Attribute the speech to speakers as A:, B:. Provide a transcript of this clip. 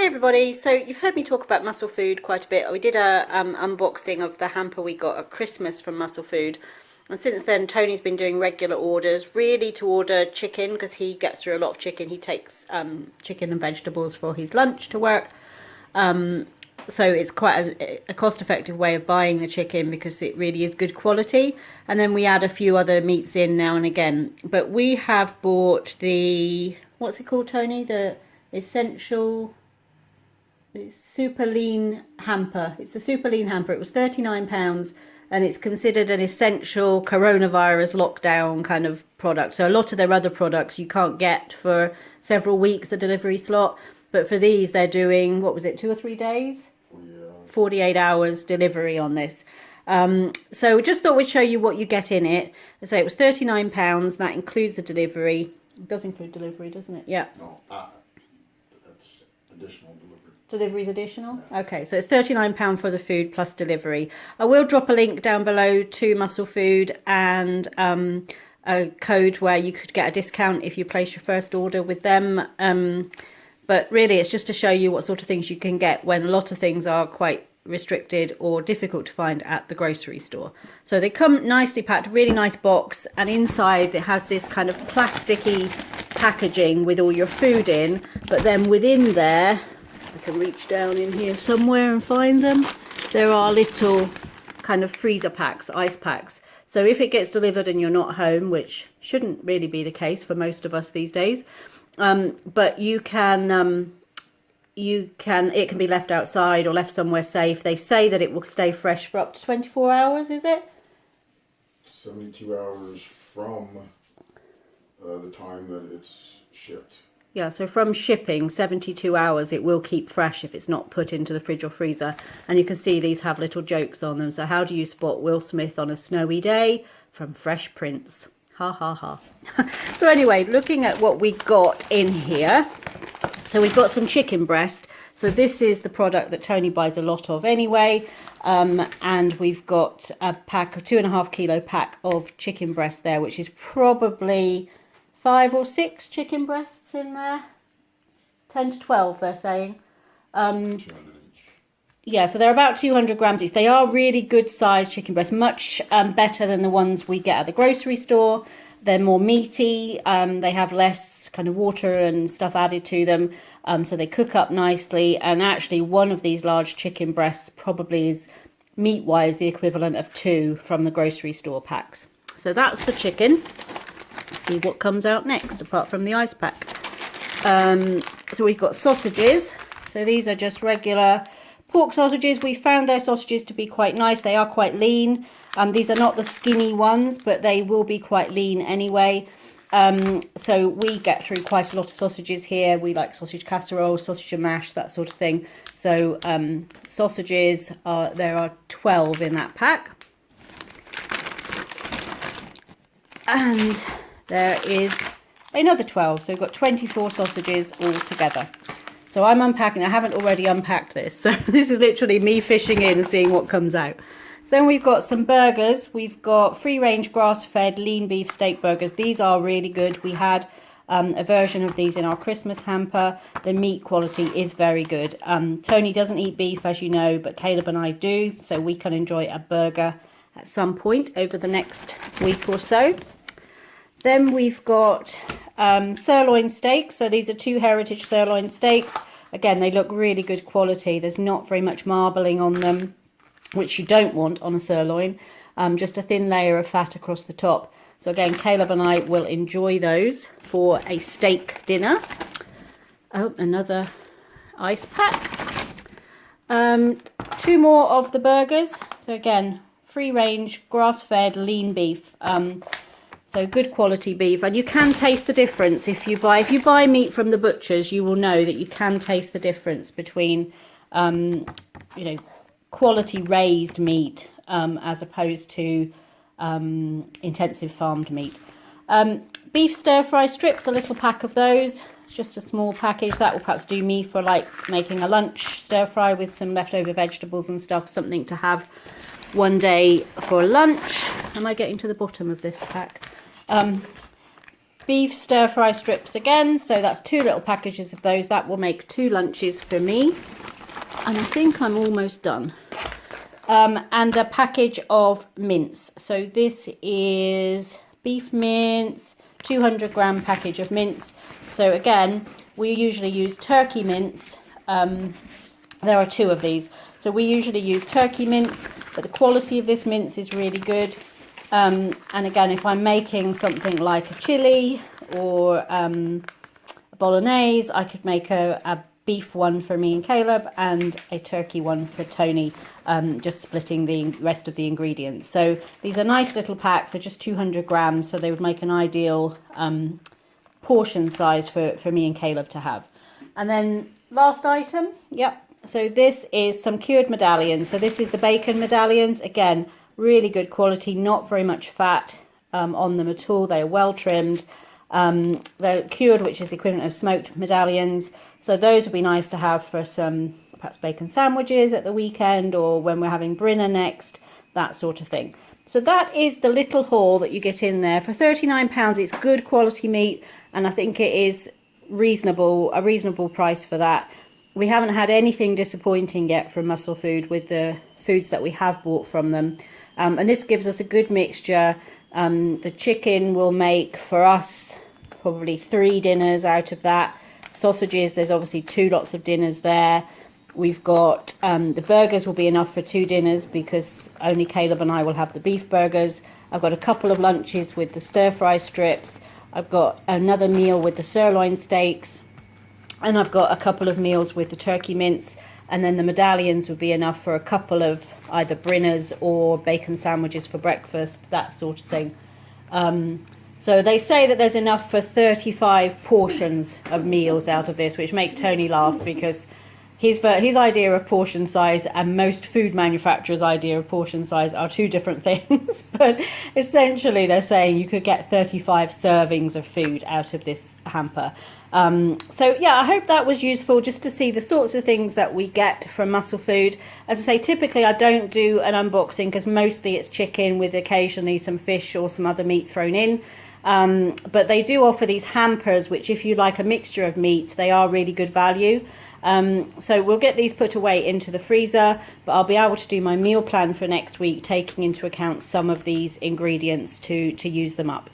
A: Hi everybody, so you've heard me talk about Muscle Food quite a bit. We did a unboxing of the hamper we got at Christmas from Muscle Food, and since then Tony's been doing regular orders, really to order chicken because he gets through a lot of chicken. He takes chicken and vegetables for his lunch to work, so it's quite a cost-effective way of buying the chicken because it really is good quality. And then we add a few other meats in now and again, but we have bought the, what's it called, Tony? The essential... It's super lean hamper. It's the super lean hamper. It was £39 and it's considered an essential coronavirus lockdown kind of product. So a lot of their other products you can't get for several weeks, the delivery slot. But for these, they're doing, what was it, 2 or 3 days? 48 hours delivery on this. So just thought we'd show you what you get in it. I say it was £39. That includes the delivery. It does include delivery, doesn't it? Yeah.
B: No, that's additional delivery.
A: Delivery's additional? Okay, so it's £39 for the food plus delivery. I will drop a link down below to Muscle Food and a code where you could get a discount if you place your first order with them. But really it's just to show you what sort of things you can get when a lot of things are quite restricted or difficult to find at the grocery store. So they come nicely packed, really nice box, and inside it has this kind of plasticky packaging with all your food in, but then within there, I can reach down in here somewhere and find them, there are little kind of freezer packs, ice packs. So if it gets delivered and you're not home, which shouldn't really be the case for most of us these days, but it can be left outside or left somewhere safe. They say that it will stay fresh for up to 24 hours, is it?
B: 72 hours from the time that it's shipped.
A: Yeah, so from shipping, 72 hours, it will keep fresh if it's not put into the fridge or freezer. And you can see these have little jokes on them. So how do you spot Will Smith on a snowy day? From Fresh Prince. Ha ha ha. So anyway, looking at what we got in here. So we've got some chicken breast. So this is the product that Tony buys a lot of anyway. And we've got a pack, a 2.5 kilo pack of chicken breast there, which is probably 5 or 6 chicken breasts in there. 10 to 12, they're saying.
B: 200 each.
A: Yeah, so they're about 200 grams each. They are really good sized chicken breasts, much better than the ones we get at the grocery store. They're more meaty. They have less kind of water and stuff added to them. So they cook up nicely. And actually, one of these large chicken breasts probably is meat-wise the equivalent of 2 from the grocery store packs. So that's the chicken. See what comes out next apart from the ice pack. So we've got sausages. So these are just regular pork sausages. We found their sausages to be quite nice. They are quite lean. These are not the skinny ones, but they will be quite lean anyway. So we get through quite a lot of sausages here. We like sausage casserole, sausage and mash, that sort of thing. So sausages, there are 12 in that pack. And there is another 12, so we've got 24 sausages all together. So I'm unpacking. I haven't already unpacked this, so this is literally me fishing in and seeing what comes out. So then we've got some burgers. We've got free-range grass-fed lean beef steak burgers. These are really good. We had a version of these in our Christmas hamper. The meat quality is very good. Tony doesn't eat beef, as you know, but Caleb and I do, so we can enjoy a burger at some point over the next week or so. Then we've got sirloin steaks. So these are 2 heritage sirloin steaks. Again, they look really good quality. There's not very much marbling on them, which you don't want on a sirloin. Just a thin layer of fat across the top. So again, Caleb and I will enjoy those for a steak dinner. Oh, another ice pack. 2 more of the burgers. So again, free-range, grass-fed, lean beef. So good quality beef, and you can taste the difference if you buy meat from the butchers. You will know that you can taste the difference between quality raised meat as opposed to intensive farmed meat. Beef stir fry strips, a little pack of those, just a small package. That will perhaps do me for like making a lunch stir fry with some leftover vegetables and stuff, something to have one day for lunch. Am I getting to the bottom of this pack? beef stir fry strips again. So that's 2 little packages of those. That will make 2 lunches for me. And I think I'm almost done. And a package of mince. So this is beef mince, 200 gram package of mince. So again, we usually use turkey mince. There are 2 of these. So we usually use turkey mince, but the quality of this mince is really good. And again, if I'm making something like a chili or a bolognese, I could make a beef one for me and Caleb and a turkey one for Tony, just splitting the rest of the ingredients. So these are nice little packs. They're just 200 grams, so they would make an ideal portion size for me and Caleb to have. And then last item, yep. So this is some cured medallions. So this is the bacon medallions. Again, really good quality, not very much fat on them at all. They're well trimmed. They're cured, which is the equivalent of smoked medallions. So those would be nice to have for some perhaps bacon sandwiches at the weekend, or when we're having Brinner next, that sort of thing. So that is the little haul that you get in there. For £39, it's good quality meat, and I think it is a reasonable price for that. We haven't had anything disappointing yet from Muscle Food with the foods that we have bought from them. And this gives us a good mixture. The chicken will make for us probably 3 dinners out of that. Sausages, there's obviously 2 lots of dinners there. We've got the burgers will be enough for 2 dinners because only Caleb and I will have the beef burgers. I've got a couple of lunches with the stir fry strips. I've got another meal with the sirloin steaks. And I've got a couple of meals with the turkey mince. And then the medallions would be enough for a couple of either Brinners or bacon sandwiches for breakfast, that sort of thing. So they say that there's enough for 35 portions of meals out of this, which makes Tony laugh because his idea of portion size and most food manufacturers' idea of portion size are 2 different things. But essentially they're saying you could get 35 servings of food out of this hamper. So yeah, I hope that was useful just to see the sorts of things that we get from Muscle Food. As I say, typically I don't do an unboxing because mostly it's chicken with occasionally some fish or some other meat thrown in. But they do offer these hampers, which if you like a mixture of meats, they are really good value. So we'll get these put away into the freezer, but I'll be able to do my meal plan for next week, taking into account some of these ingredients to use them up.